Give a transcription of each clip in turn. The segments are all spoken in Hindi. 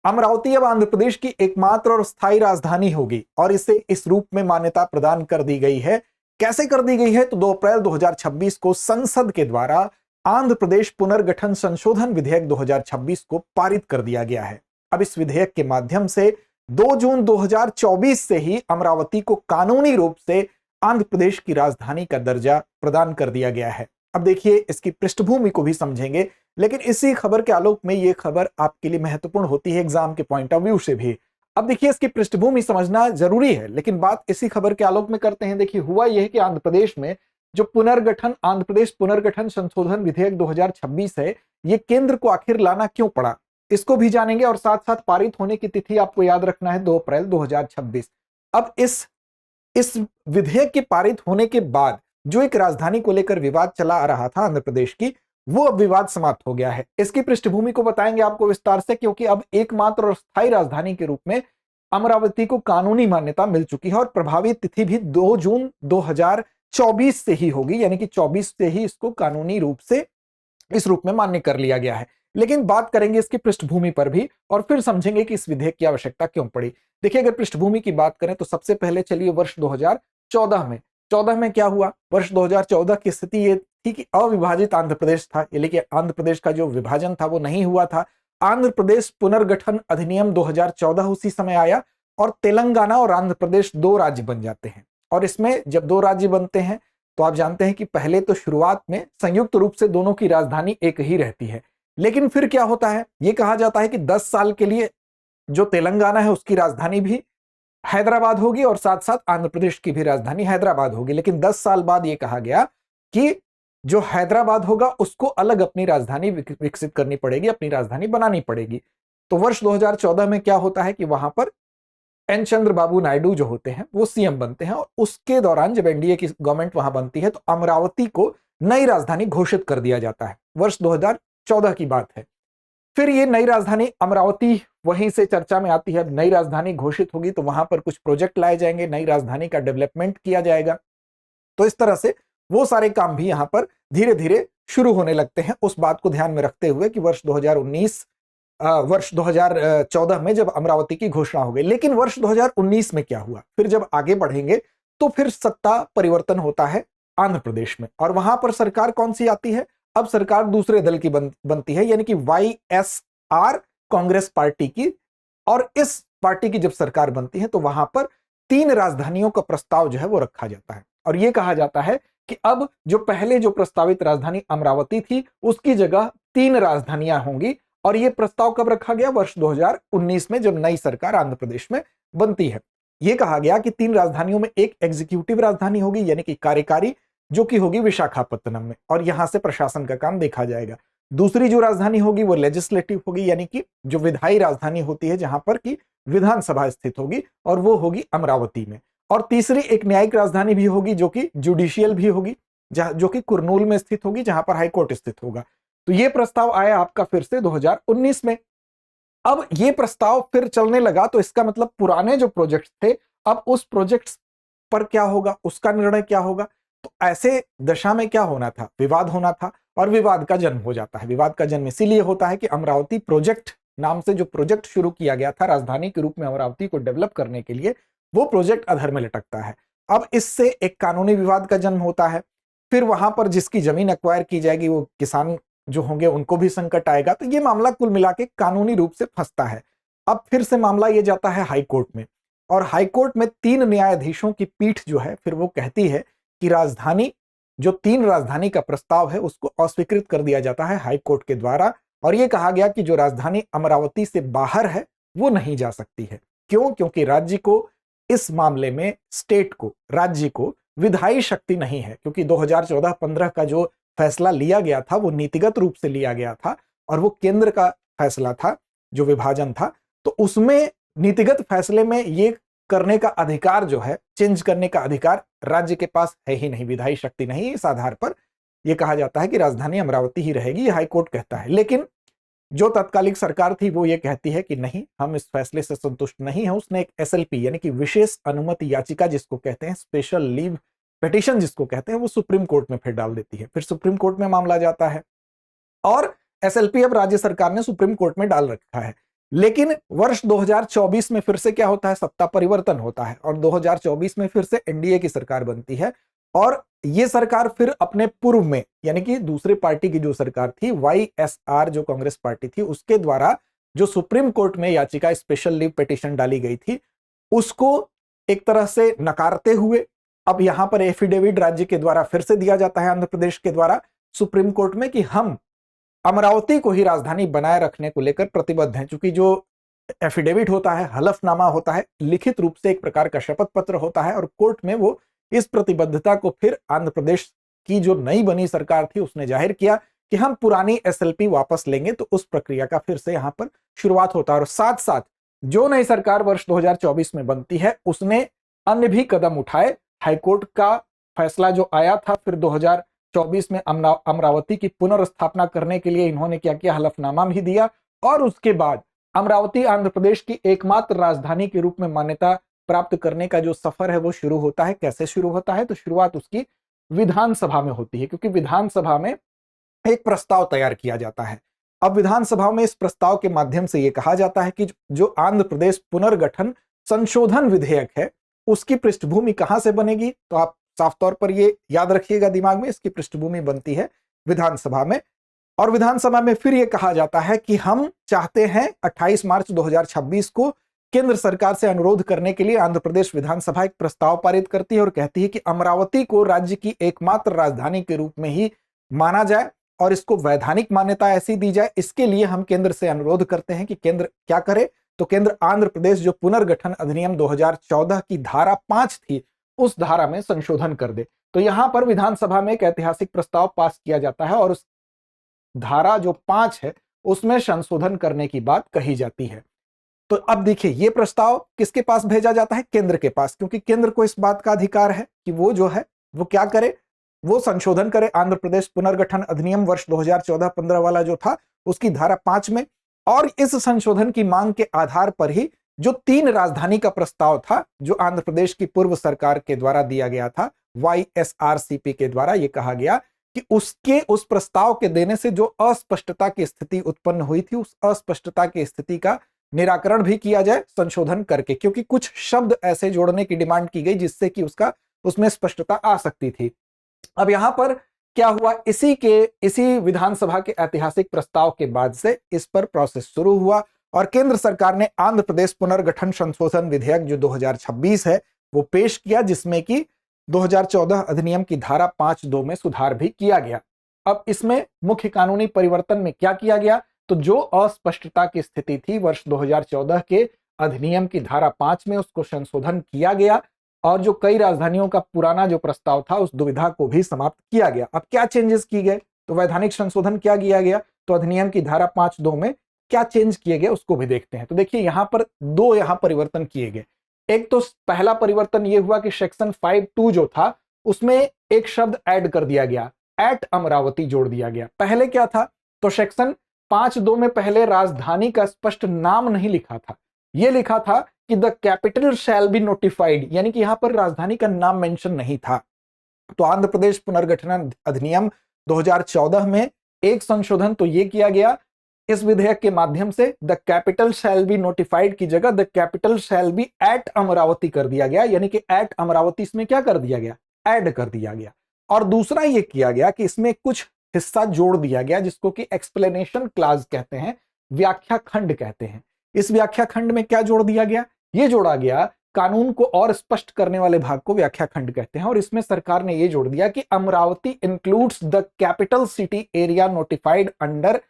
अमरावती अब आंध्र प्रदेश की एकमात्र और स्थायी राजधानी होगी और इसे इस रूप में मान्यता प्रदान कर दी गई है। कैसे कर दी गई है? तो 2 अप्रैल 2026 को संसद के द्वारा आंध्र प्रदेश पुनर्गठन संशोधन विधेयक 2026 को पारित कर दिया गया है। अब इस विधेयक के माध्यम से 2 जून 2024 से ही अमरावती को कानूनी रूप से आंध्र प्रदेश की राजधानी का दर्जा प्रदान कर दिया गया है। अब देखिए, इसकी पृष्ठभूमि को भी समझेंगे, लेकिन इसी खबर के आलोक में यह खबर आपके लिए महत्वपूर्ण होती है एग्जाम के पॉइंट ऑफ व्यू से भी। अब देखिए, इसकी पृष्ठभूमि समझना जरूरी है, लेकिन बात इसी खबर के आलोक में करते हैं। देखिए, हुआ यह है कि आंध्र प्रदेश में जो आंध्र प्रदेश पुनर्गठन संशोधन विधेयक 2026 है, ये केंद्र को आखिर लाना क्यों पड़ा, इसको भी जानेंगे। और साथ साथ पारित होने की तिथि आपको याद रखना है, 2 अप्रैल 2026। अब इस विधेयक के पारित होने के बाद जो एक राजधानी को लेकर विवाद चला आ रहा था आंध्र प्रदेश की, वो अब विवाद समाप्त हो गया है। इसकी पृष्ठभूमि को बताएंगे आपको विस्तार से, क्योंकि अब एकमात्र और स्थायी राजधानी के रूप में अमरावती को कानूनी मान्यता मिल चुकी है और प्रभावी तिथि भी 2 जून 2024 से ही होगी, यानी कि 24 से ही इसको कानूनी रूप से इस रूप में मान्य कर लिया गया है। लेकिन बात करेंगे इसकी पृष्ठभूमि पर भी और फिर समझेंगे कि इस विधेयक की आवश्यकता क्यों पड़ी। देखिए, अगर पृष्ठभूमि की बात करें तो सबसे पहले चलिए वर्ष 2014 में क्या हुआ। वर्ष 2014 की स्थिति ये थी कि अविभाजित आंध्र प्रदेश था, यानी कि आंध्र प्रदेश का जो विभाजन था वो नहीं हुआ था। आंध्र प्रदेश पुनर्गठन अधिनियम 2014 उसी समय आया और तेलंगाना और आंध्र प्रदेश 2 राज्य बन जाते हैं। और इसमें जब 2 राज्य बनते हैं तो आप जानते हैं कि पहले तो शुरुआत में संयुक्त रूप से दोनों की राजधानी एक ही रहती है, लेकिन फिर क्या होता है, यह कहा जाता है कि 10 साल के लिए जो तेलंगाना है उसकी राजधानी भी हैदराबाद होगी और साथ साथ आंध्र प्रदेश की भी राजधानी हैदराबाद होगी। लेकिन 10 साल बाद यह कहा गया कि जो हैदराबाद होगा उसको अलग अपनी राजधानी विकसित करनी पड़ेगी, अपनी राजधानी बनानी पड़ेगी। तो वर्ष 2014 में क्या होता है कि वहां पर एन चंद्रबाबू नायडू जो होते हैं वो सीएम बनते हैं और उसके दौरान जब एनडीए की गवर्नमेंट वहां बनती है तो अमरावती को नई राजधानी घोषित कर दिया जाता है। वर्ष 2014 की बात है। फिर ये नई राजधानी अमरावती वहीं से चर्चा में आती है। नई राजधानी घोषित होगी तो वहां पर कुछ प्रोजेक्ट लाए जाएंगे, नई राजधानी का डेवलपमेंट किया जाएगा। तो इस तरह से वो सारे काम भी यहां पर धीरे धीरे शुरू होने लगते हैं, उस बात को ध्यान में रखते हुए कि वर्ष 2014 में जब अमरावती की घोषणा हो गई। लेकिन वर्ष 2019 में क्या हुआ, फिर जब आगे बढ़ेंगे तो फिर सत्ता परिवर्तन होता है आंध्र प्रदेश में और वहां पर सरकार कौन सी आती है, अब सरकार दूसरे दल की बनती है, यानी कि वाईएसआर कांग्रेस पार्टी की। और इस पार्टी की जब सरकार बनती है तो वहां पर 3 राजधानियों का प्रस्ताव जो है वो रखा जाता है और यह कहा जाता है कि अब जो पहले जो प्रस्तावित राजधानी अमरावती थी उसकी जगह 3 राजधानियां होंगी। और यह प्रस्ताव कब रखा गया, वर्ष 2019 में जब नई सरकार आंध्र प्रदेश में बनती है। यह कहा गया कि 3 राजधानियों में एक एग्जीक्यूटिव राजधानी होगी, यानी कि कार्यकारी, जो कि होगी विशाखापत्तनम में और यहां से प्रशासन का काम देखा जाएगा। दूसरी जो राजधानी होगी वो लेजिस्लेटिव होगी, यानी कि जो विधायी राजधानी होती है जहां पर की विधानसभा स्थित होगी और वो होगी अमरावती में। और तीसरी एक न्यायिक राजधानी भी होगी जो कि जुडिशियल भी होगी, जो कि कुरनूल में स्थित होगी, जहां पर हाईकोर्ट स्थित होगा। तो ये प्रस्ताव आया आपका फिर से 2019 में। अब ये प्रस्ताव फिर चलने लगा तो इसका मतलब पुराने जो प्रोजेक्ट थे, अब उस प्रोजेक्ट पर क्या होगा, उसका निर्णय क्या होगा। तो ऐसे दशा में क्या होना था, विवाद होना था और विवाद का जन्म हो जाता है। विवाद का जन्म इसीलिए होता है कि अमरावती प्रोजेक्ट नाम से जो प्रोजेक्ट शुरू किया गया था राजधानी के रूप में अमरावती को डेवलप करने के लिए, वो प्रोजेक्ट अधर में लटकता है। अब इससे एक कानूनी विवाद का जन्म होता है। फिर वहां पर जिसकी जमीन एक्वायर की जाएगी वो किसान जो होंगे उनको भी संकट आएगा। तो ये मामला कुल मिला के कानूनी रूप से फंसता है। अब फिर से मामला ये जाता है हाईकोर्ट में और हाईकोर्ट में 3 न्यायाधीशों की पीठ जो है फिर वो कहती है कि राजधानी, जो 3 राजधानी का प्रस्ताव है उसको अस्वीकृत कर दिया जाता है हाईकोर्ट के द्वारा। और यह कहा गया कि जो राजधानी अमरावती से बाहर है वो नहीं जा सकती है। क्यों? क्योंकि राज्य को इस मामले में, स्टेट को, राज्य को विधायी शक्ति नहीं है, क्योंकि 2014-15 का जो फैसला लिया गया था वो नीतिगत रूप से लिया गया था और वो केंद्र का फैसला था, जो विभाजन था। तो उसमें नीतिगत फैसले में ये करने का अधिकार जो है, चेंज करने का अधिकार राज्य के पास है ही नहीं, विधायी शक्ति नहीं। इस आधार पर यह कहा जाता है कि राजधानी अमरावती ही रहेगी, यह हाईकोर्ट कहता है। लेकिन जो तत्कालिक सरकार थी वो ये कहती है कि नहीं, हम इस फैसले से संतुष्ट नहीं है। उसने एक एसएलपी यानी कि विशेष अनुमति याचिका जिसको कहते हैं, स्पेशल लीव पिटीशन जिसको कहते हैं, वो सुप्रीम कोर्ट में फिर डाल देती है। फिर सुप्रीम कोर्ट में मामला जाता है और एसएलपी अब राज्य सरकार ने सुप्रीम कोर्ट में डाल रखा है। लेकिन वर्ष 2024 में फिर से क्या होता है, सत्ता परिवर्तन होता है और 2024 में फिर से एनडीए की सरकार बनती है और ये सरकार फिर अपने पूर्व में यानी कि दूसरी पार्टी की जो सरकार थी वाईएसआर जो कांग्रेस पार्टी थी उसके द्वारा जो सुप्रीम कोर्ट में याचिका स्पेशल लीव पिटीशन डाली गई थी उसको एक तरह से नकारते हुए अब यहां पर एफिडेविट राज्य के द्वारा फिर से दिया जाता है आंध्र प्रदेश के द्वारा सुप्रीम कोर्ट में कि हम अमरावती को ही राजधानी बनाए रखने को लेकर प्रतिबद्ध हैं। चूंकि जो एफिडेविट होता है, हलफनामा होता है, लिखित रूप से एक प्रकार का शपथ पत्र होता है और कोर्ट में वो इस प्रतिबद्धता को फिर आंध्र प्रदेश की जो नई बनी सरकार थी उसने जाहिर किया कि हम पुरानी एसएलपी वापस लेंगे। तो उस प्रक्रिया का फिर से यहां पर शुरुआत होता है और साथ साथ जो नई सरकार वर्ष 2024 में बनती है उसने अन्य भी कदम उठाए। हाईकोर्ट का फैसला जो आया था फिर 2024 में अमरावती की पुनर्स्थापना करने के लिए इन्होंने क्या किया, हलफनामा भी दिया और उसके बाद अमरावती आंध्र प्रदेश की एकमात्र राजधानी के रूप में मान्यता प्राप्त करने का जो सफर है वो शुरू होता है। कैसे शुरू होता है, तो शुरुआत उसकी विधानसभा में होती है क्योंकि विधानसभा में एक प्रस्ताव तैयार किया जाता है। अब विधानसभा में इस प्रस्ताव के माध्यम से यह कहा जाता है कि जो आंध्र प्रदेश पुनर्गठन संशोधन विधेयक है उसकी पृष्ठभूमि कहां से बनेगी, तो आप साफ तौर पर ये याद रखिएगा दिमाग में, इसकी पृष्ठभूमि बनती है विधानसभा में। और विधानसभा में फिर यह कहा जाता है कि हम चाहते हैं 28 मार्च 2026 को केंद्र सरकार से अनुरोध करने के लिए आंध्र प्रदेश विधानसभा एक प्रस्ताव पारित करती है और कहती है कि अमरावती को राज्य की एकमात्र राजधानी के रूप में ही माना जाए और इसको वैधानिक मान्यता ऐसी दी जाए। इसके लिए हम केंद्र से अनुरोध करते हैं कि केंद्र क्या करे, तो केंद्र आंध्र प्रदेश जो पुनर्गठन अधिनियम 2014 की धारा 5 थी उस धारा में संशोधन कर दे। तो यहां पर विधानसभा में एक ऐतिहासिक प्रस्ताव पास किया जाता है और उस धारा जो 5 है उसमें संशोधन करने की बात कही जाती है। तो अब देखिए ये प्रस्ताव किसके पास भेजा जाता है, केंद्र के पास, क्योंकि केंद्र को इस बात का अधिकार है कि वो जो है वो क्या करे, वो संशोधन करे आंध्र प्रदेश पुनर्गठन अधिनियम वर्ष 2014-15 वाला जो था उसकी धारा 5 में। और इस संशोधन की मांग के आधार पर ही जो 3 राजधानी का प्रस्ताव था जो आंध्र प्रदेश की पूर्व सरकार के द्वारा दिया गया था वाईएसआरसीपी के द्वारा, यह कहा गया कि उसके उस प्रस्ताव के देने से जो अस्पष्टता की स्थिति उत्पन्न हुई थी उस अस्पष्टता की स्थिति का निराकरण भी किया जाए संशोधन करके, क्योंकि कुछ शब्द ऐसे जोड़ने की डिमांड की गई जिससे कि उसमें स्पष्टता आ सकती थी। अब यहां पर क्या हुआ, इसी विधानसभा के ऐतिहासिक प्रस्ताव के बाद से इस पर प्रोसेस शुरू हुआ और केंद्र सरकार ने आंध्र प्रदेश पुनर्गठन संशोधन विधेयक जो 2026 है वो पेश किया, जिसमें कि 2014 अधिनियम की धारा 5(2) में सुधार भी किया गया। अब इसमें मुख्य कानूनी परिवर्तन में क्या किया गया, तो जो अस्पष्टता की स्थिति थी वर्ष 2014 के अधिनियम की धारा 5 में उसको संशोधन किया गया और जो कई राजधानियों का पुराना जो प्रस्ताव था उस दुविधा को भी समाप्त किया गया। अब क्या चेंजेस किए गए, तो वैधानिक संशोधन क्या किया गया, तो अधिनियम की धारा 5(2) में क्या चेंज किए गए उसको भी देखते हैं। तो देखिए यहां पर 2 परिवर्तन किए गए। एक तो पहला परिवर्तन यह हुआ कि सेक्शन 5(2) जो था उसमें एक शब्द ऐड कर दिया गया, एट अमरावती जोड़ दिया गया। पहले क्या था, तो सेक्शन 5(2) में पहले राजधानी का स्पष्ट नाम नहीं लिखा था, यह लिखा था कि the capital shall be notified, यानी कि यहां पर राजधानी का नाम मेंशन नहीं था। तो आंध्र प्रदेश पुनर्गठन अधिनियम 2014 में एक संशोधन तो यह किया गया इस विधेयक के माध्यम से, the capital shall be notified की जगह the capital shall be at Amaravati कर दिया गया, यानी कि एट अमरावती इसमें क्या कर दिया गया, ऐड कर दिया गया। और दूसरा यह किया गया कि इसमें कुछ हिस्सा जोड़ दिया गया जिसको कि एक्सप्लेनेशन क्लाज कहते हैं, व्याख्या खंड कहते हैं। इस व्याख्या खंड में क्या जोड़ दिया गया, यह जोड़ा गया कानून को और स्पष्ट करने वाले भाग को व्याख्या खंड कहते हैं और इसमें सरकार ने यह जोड़ दिया कि Amaravati includes the capital city area notified under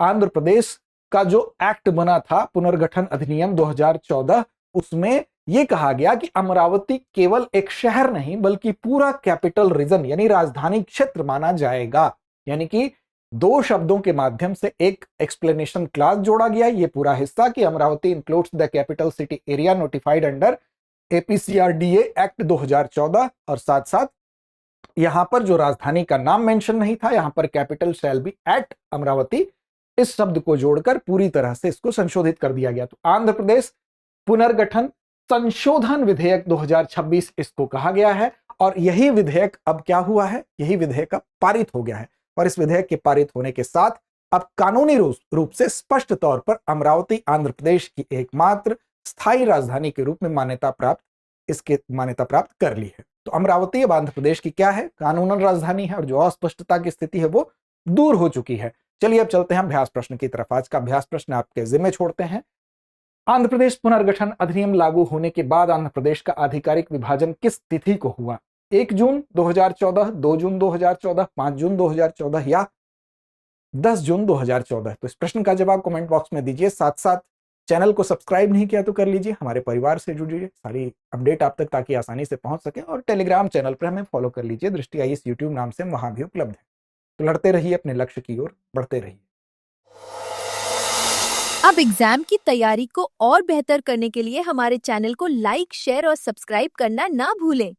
Andhra Pradesh का जो एक्ट बना था पुनर्गठन अधिनियम 2014, उसमें यह कहा गया कि अमरावती केवल एक शहर नहीं बल्कि पूरा कैपिटल रीजन यानी राजधानी क्षेत्र माना जाएगा। यानी कि 2 शब्दों के माध्यम से एक एक्सप्लेनेशन क्लास जोड़ा गया, ये पूरा हिस्सा कि Amaravati includes the capital city area notified under APCRDA act 2014 और साथ साथ यहां पर जो राजधानी का नाम मेंशन नहीं था, यहां पर capital shall be at Amaravati इस शब्द को जोड़कर पूरी तरह से इसको संशोधित कर दिया गया। तो आंध्र प्रदेश पुनर्गठन संशोधन विधेयक 2026 इसको कहा गया है और यही विधेयक अब क्या हुआ है, यही विधेयक अब पारित हो गया है और इस विधेयक के पारित होने के साथ अब कानूनी रूप से स्पष्ट तौर पर अमरावती आंध्र प्रदेश की एकमात्र स्थायी राजधानी के रूप में मान्यता प्राप्त कर ली है। तो अमरावती अब आंध्र प्रदेश की क्या है, कानूनन राजधानी है, और जो अस्पष्टता की स्थिति है वो दूर हो चुकी है। चलिए अब चलते हैं अभ्यास प्रश्न की तरफ। आज का अभ्यास प्रश्न आपके जिम्मे छोड़ते हैं। आंध्र प्रदेश पुनर्गठन अधिनियम लागू होने के बाद आंध्र प्रदेश का आधिकारिक विभाजन किस तिथि को हुआ? 1 जून 2014, 2 जून 2014, 5 जून 2014 या 10 जून 2014? तो इस प्रश्न का जवाब कमेंट बॉक्स में दीजिए। साथ साथ चैनल को सब्सक्राइब नहीं किया तो कर लीजिए, हमारे परिवार से जुड़िए, सारी अपडेट आप तक ताकि आसानी से पहुंच सके। और टेलीग्राम चैनल पर हमें फॉलो कर लीजिए, दृष्टि आईएएस यूट्यूब नाम से वहां भी उपलब्ध है। तो लड़ते रहिए, अपने लक्ष्य की ओर बढ़ते रहिए। अब एग्जाम की तैयारी को और बेहतर करने के लिए हमारे चैनल को लाइक, शेयर और सब्सक्राइब करना ना भूलें।